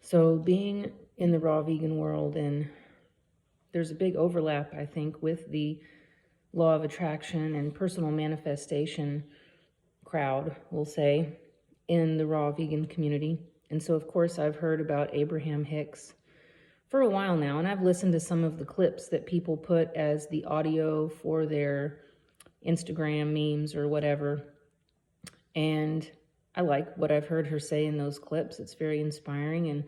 So being in the raw vegan world, and there's a big overlap, I think, with the law of attraction and personal manifestation crowd, we'll say, in the raw vegan community. And so, of course, I've heard about Abraham Hicks for a while now, and I've listened to some of the clips that people put as the audio for their Instagram memes or whatever. And I like what I've heard her say in those clips. It's very inspiring. And,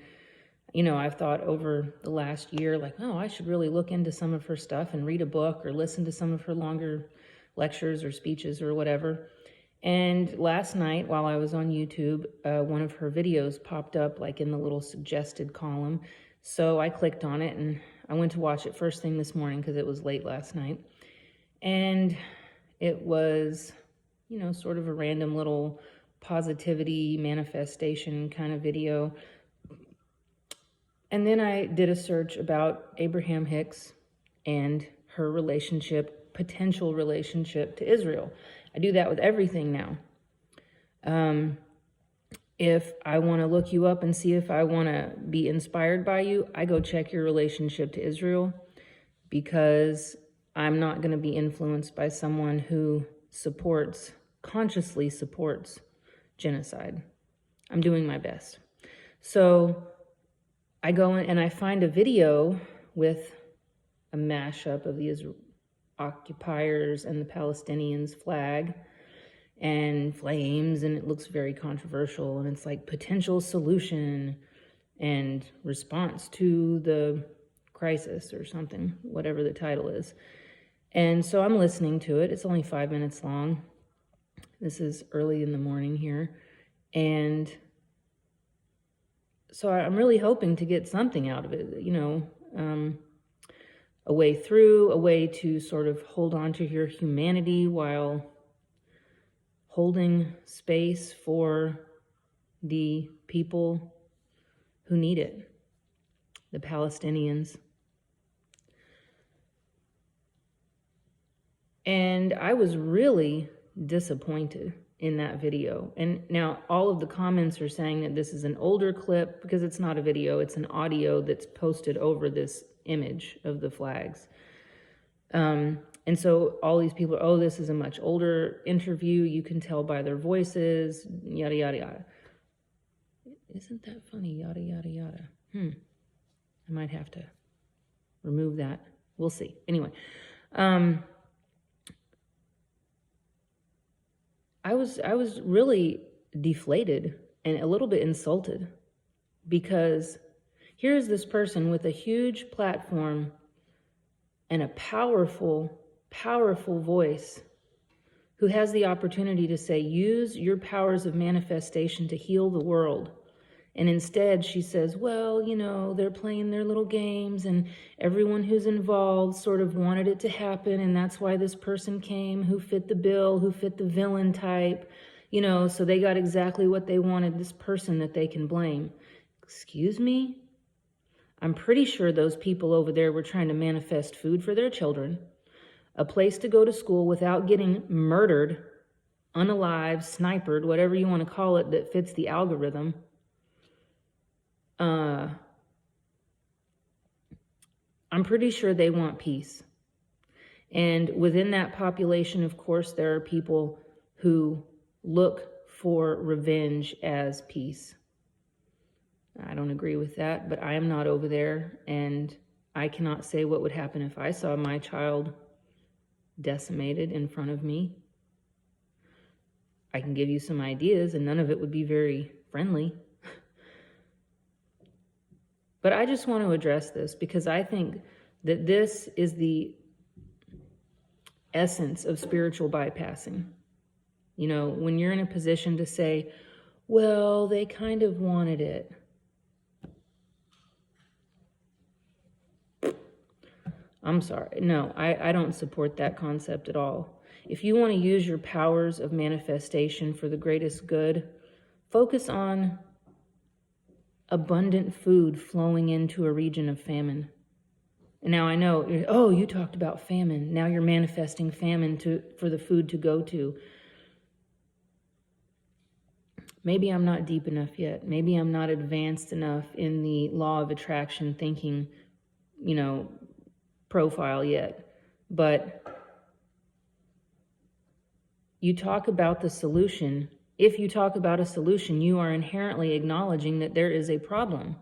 I've thought over the last year, like, oh, I should really look into some of her stuff and read a book or listen to some of her longer lectures or speeches or whatever. And last night, while I was on YouTube, one of her videos popped up like in the little suggested column. So I clicked on it and I went to watch it first thing this morning because it was late last night. And it was, sort of a random little positivity manifestation kind of video. And then I did a search about Abraham Hicks and her potential relationship to Israel. I do that with everything now. If I want to look you up and see if I want to be inspired by you, I go check your relationship to Israel, because I'm not going to be influenced by someone who consciously supports genocide. I'm doing my best. So I go in and I find a video with a mashup of the occupiers and the Palestinians flag and flames, and it looks very controversial, and it's like potential solution and response to the crisis or something, whatever the title is. And so I'm listening to it. It's only 5 minutes long. This is early in the morning here. And so I'm really hoping to get something out of it, a way through, a way to sort of hold on to your humanity while holding space for the people who need it, the Palestinians. And I was really disappointed in that video. And now all of the comments are saying that this is an older clip, because it's not a video, it's an audio that's posted over this image of the flags. And so all these people are, oh, this is a much older interview. You can tell by their voices, yada, yada, yada. Isn't that funny? Yada, yada, yada. I might have to remove that. We'll see. Anyway, I was really deflated and a little bit insulted, because here's this person with a huge platform and a powerful voice who has the opportunity to say, use your powers of manifestation to heal the world. And instead she says, well, they're playing their little games, and everyone who's involved sort of wanted it to happen, and that's why this person came who fit the bill, who fit the villain type, so they got exactly what they wanted, this person that they can blame. Excuse me? I'm pretty sure those people over there were trying to manifest food for their children, a place to go to school without getting murdered, unalive, sniped, whatever you want to call it that fits the algorithm. I'm pretty sure they want peace. And within that population, of course, there are people who look for revenge as peace. I don't agree with that, but I am not over there, and I cannot say what would happen if I saw my child decimated in front of me. I can give you some ideas, and none of it would be very friendly. But I just want to address this, because I think that this is the essence of spiritual bypassing. When you're in a position to say, well, they kind of wanted it. I'm sorry. No, I don't support that concept at all. If you want to use your powers of manifestation for the greatest good, focus on abundant food flowing into a region of famine. And now I know, oh, you talked about famine. Now you're manifesting famine for the food to go to. maybe I'm not deep enough yet. Maybe I'm not advanced enough in the law of attraction thinking, profile yet. But you talk about the solution. If you talk about a solution, you are inherently acknowledging that there is a problem.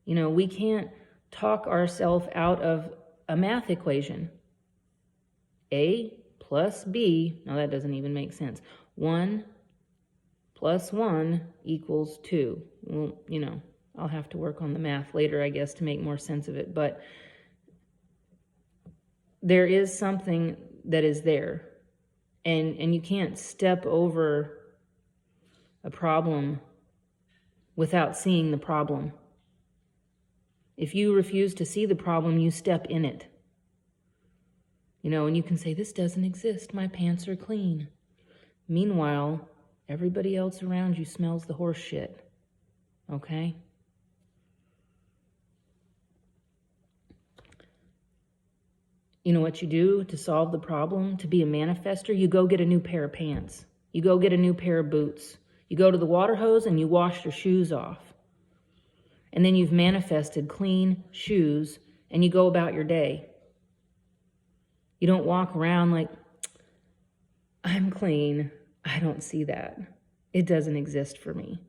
We can't talk ourselves out of a math equation. A plus B, now that doesn't even make sense. 1 plus 1 equals 2. Well, I'll have to work on the math later, I guess, to make more sense of it. But there is something that is there. And you can't step over a problem without seeing the problem. If you refuse to see the problem, you step in it. And you can say, this doesn't exist. My pants are clean. Meanwhile, everybody else around you smells the horse shit. Okay? You know what you do to solve the problem? To be a manifester, you go get a new pair of pants. You go get a new pair of boots. You go to the water hose and you wash your shoes off. And then you've manifested clean shoes and you go about your day. You don't walk around like, I'm clean. I don't see that. It doesn't exist for me.